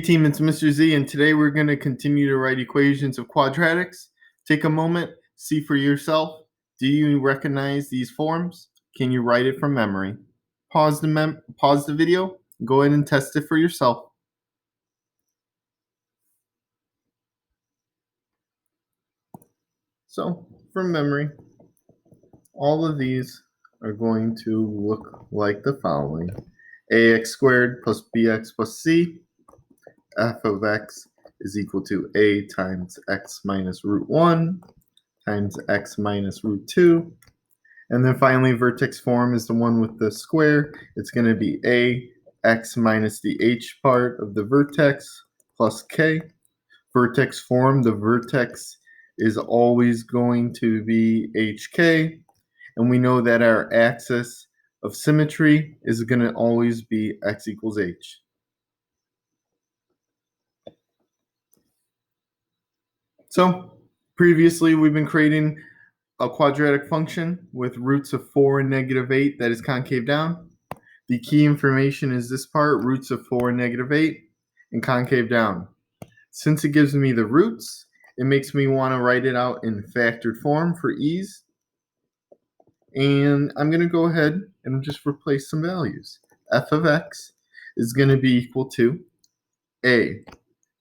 Team, it's Mr. Z, and today we're going to continue to write equations of quadratics. Take a moment, see for yourself. Do you recognize these forms? Can you write it from memory? Pause the video, go ahead and test it for yourself. So, from memory, all of these are going to look like the following. ax squared plus bx plus c, f of x is equal to a times x minus root 1 times x minus root 2. And then finally, vertex form is the one with the square. It's going to be a x minus the h part of the vertex plus k. Vertex form, the vertex is always going to be hk. And we know that our axis of symmetry is going to always be x equals h. So previously, we've been creating a quadratic function with roots of 4 and negative 8 that is concave down. The key information is this part, roots of 4 and negative 8, and concave down. Since it gives me the roots, it makes me want to write it out in factored form for ease. And I'm going to go ahead and just replace some values. F of x is going to be equal to a,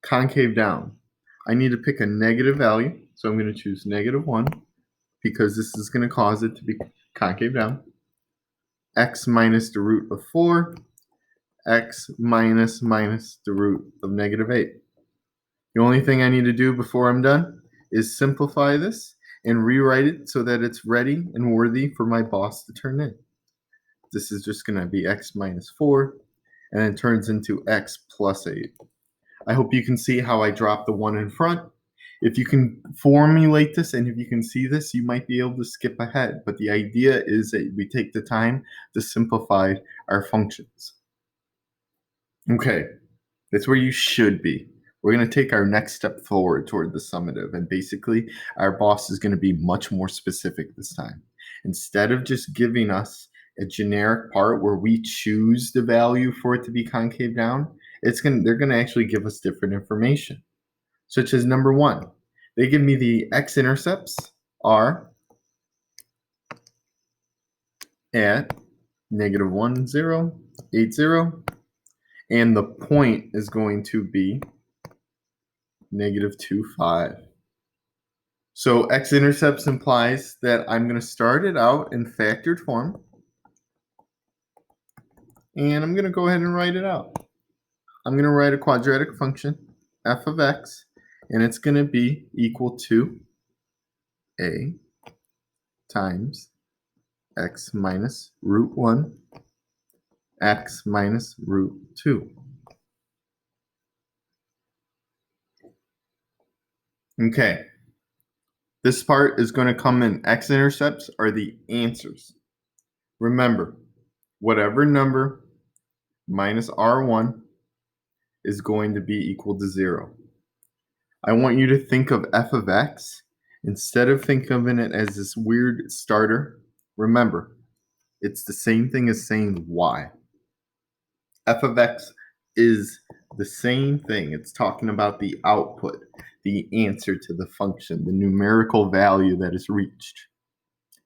concave down. I need to pick a negative value, so I'm going to choose negative 1 because this is going to cause it to be concave down. X minus the root of 4, x minus the root of negative 8. The only thing I need to do before I'm done is simplify this and rewrite it so that it's ready and worthy for my boss to turn in. This is just going to be x minus 4, and it turns into x plus 8. I hope you can see how I dropped the 1 in front. If you can formulate this and if you can see this, you might be able to skip ahead. But the idea is that we take the time to simplify our functions. Okay, that's where you should be. We're going to take our next step forward toward the summative. And basically, our boss is going to be much more specific this time. Instead of just giving us a generic part where we choose the value for it to be concave down, they're going to actually give us different information. Such as number 1, they give me the x-intercepts are at negative 1, 0, 8, 0, and the point is going to be negative 2, 5. So x-intercepts implies that I'm going to start it out in factored form, and I'm going to go ahead and write it out. I'm going to write a quadratic function, f of x, and it's going to be equal to a times x minus root 1, x minus root 2. Okay, this part is going to come in x-intercepts are the answers. Remember, whatever number minus r1 is going to be equal to 0. I want you to think of f of x. Instead of thinking of it as this weird starter, remember, it's the same thing as saying y. F of x is the same thing. It's talking about the output, the answer to the function, the numerical value that is reached.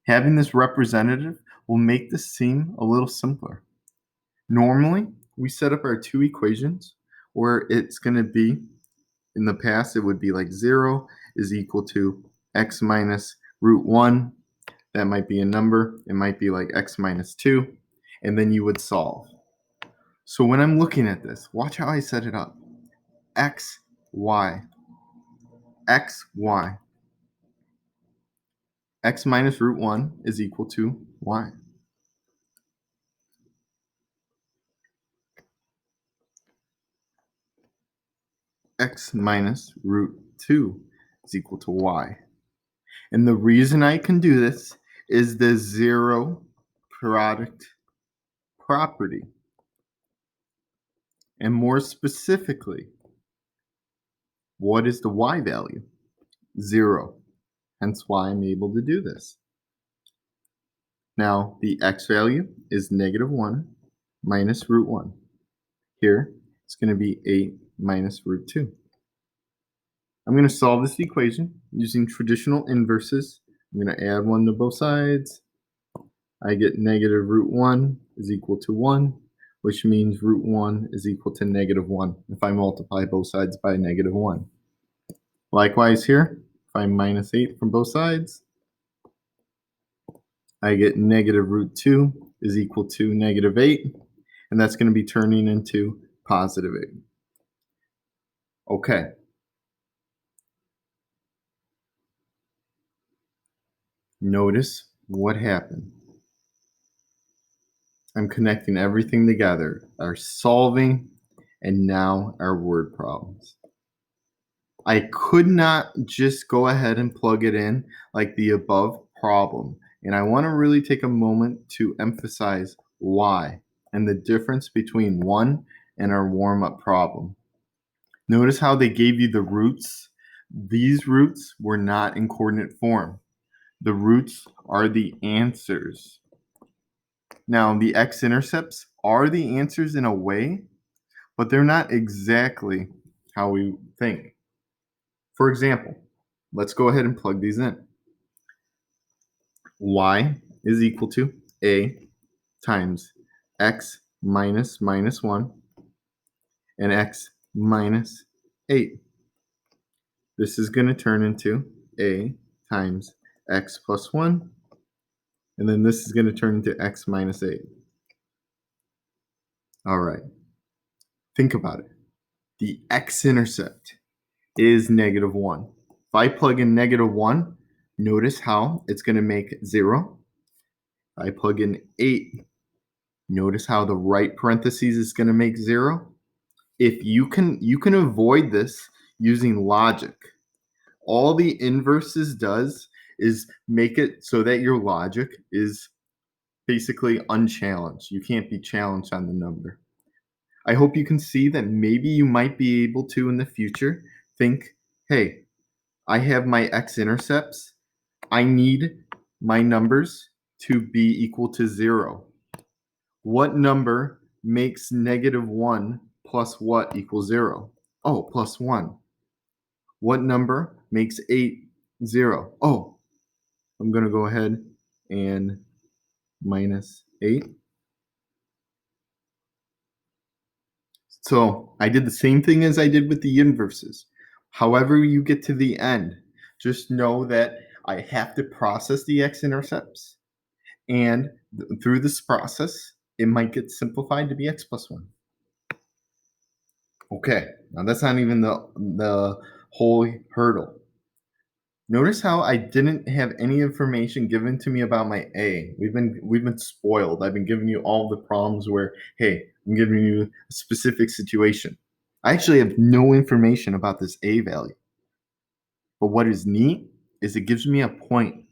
Having this representative will make this seem a little simpler. Normally, we set up our two equations where it's going to be, in the past, it would be like 0 is equal to x minus root 1. That might be a number. It might be like x minus 2. And then you would solve. So when I'm looking at this, watch how I set it up. X, y. X, y. X minus root 1 is equal to y. X minus root 2 is equal to y. And the reason I can do this is the zero product property. And more specifically, what is the y value? 0. Hence why I'm able to do this. Now, the x value is negative 1 minus root 1. Here, it's going to be 8 minus root 2. I'm going to solve this equation using traditional inverses. I'm going to add 1 to both sides. I get negative root 1 is equal to 1, which means root 1 is equal to negative 1 if I multiply both sides by negative 1. Likewise here, if I minus 8 from both sides, I get negative root 2 is equal to negative 8, and that's going to be turning into positive 8. Okay. Notice what happened. I'm connecting everything together, our solving, and now our word problems. I could not just go ahead and plug it in like the above problem. And I want to really take a moment to emphasize why and the difference between one and our warm-up problem. Notice how they gave you the roots. These roots were not in coordinate form. The roots are the answers. Now, the x-intercepts are the answers in a way, but they're not exactly how we think. For example, let's go ahead and plug these in. Y is equal to a times x minus minus 1 and x minus 8. This is going to turn into a times x plus 1, and then this is going to turn into x minus 8. All right, think about it. The x-intercept is negative 1. If I plug in negative 1, notice how it's going to make 0. If I plug in 8, notice how the right parentheses is going to make 0. If you can avoid this using logic. All the inverses does is make it so that your logic is basically unchallenged. You can't be challenged on the number. I hope you can see that maybe you might be able to in the future think, hey, I have my x-intercepts. I need my numbers to be equal to 0. What number makes negative 1 plus what equals 0? Oh, plus 1. What number makes 8 0? Oh, I'm going to go ahead and minus 8. So I did the same thing as I did with the inverses. However you get to the end, just know that I have to process the x-intercepts. And through this process, it might get simplified to be x plus 1. Okay, now that's not even the whole hurdle. Notice how I didn't have any information given to me about my A. We've been spoiled. I've been giving you all the problems where, hey, I'm giving you a specific situation. I actually have no information about this A value. But what is neat is it gives me a point.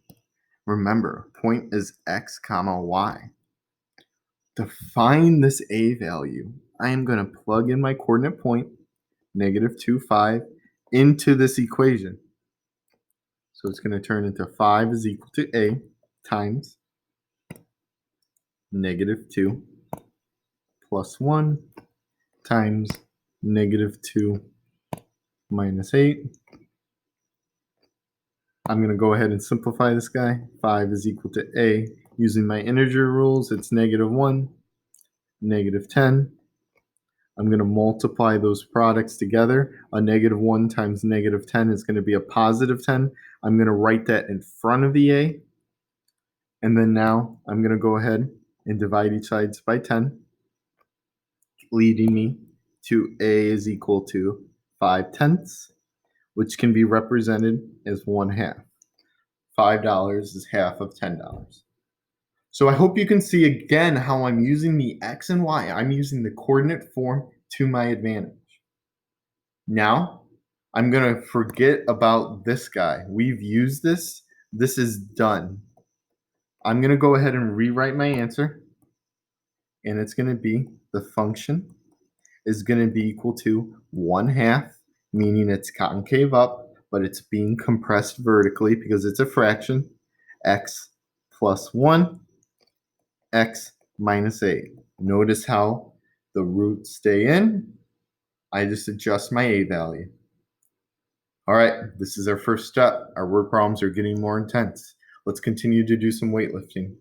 Remember, point is x comma y. To find this A value, I am going to plug in my coordinate point, negative 2, 5, into this equation. So it's going to turn into 5 is equal to A times negative 2 plus 1 times negative 2 minus 8. I'm going to go ahead and simplify this guy. 5 is equal to A. Using my integer rules, it's negative 1, negative 10. I'm going to multiply those products together. A negative 1 times negative 10 is going to be a positive 10. I'm going to write that in front of the A. And then now I'm going to go ahead and divide each side by 10, leading me to A is equal to 5/10, which can be represented as 1/2. $5 is half of $10. So I hope you can see again how I'm using the X and Y. I'm using the coordinate form to my advantage. Now, I'm going to forget about this guy. We've used this. This is done. I'm going to go ahead and rewrite my answer. And it's going to be the function is going to be equal to 1/2, meaning it's concave up, but it's being compressed vertically because it's a fraction, x plus 1, x minus 8. Notice how the roots stay in I just adjust my A value. All right, this is our first step. Our word problems are getting more intense. Let's continue to do some weightlifting.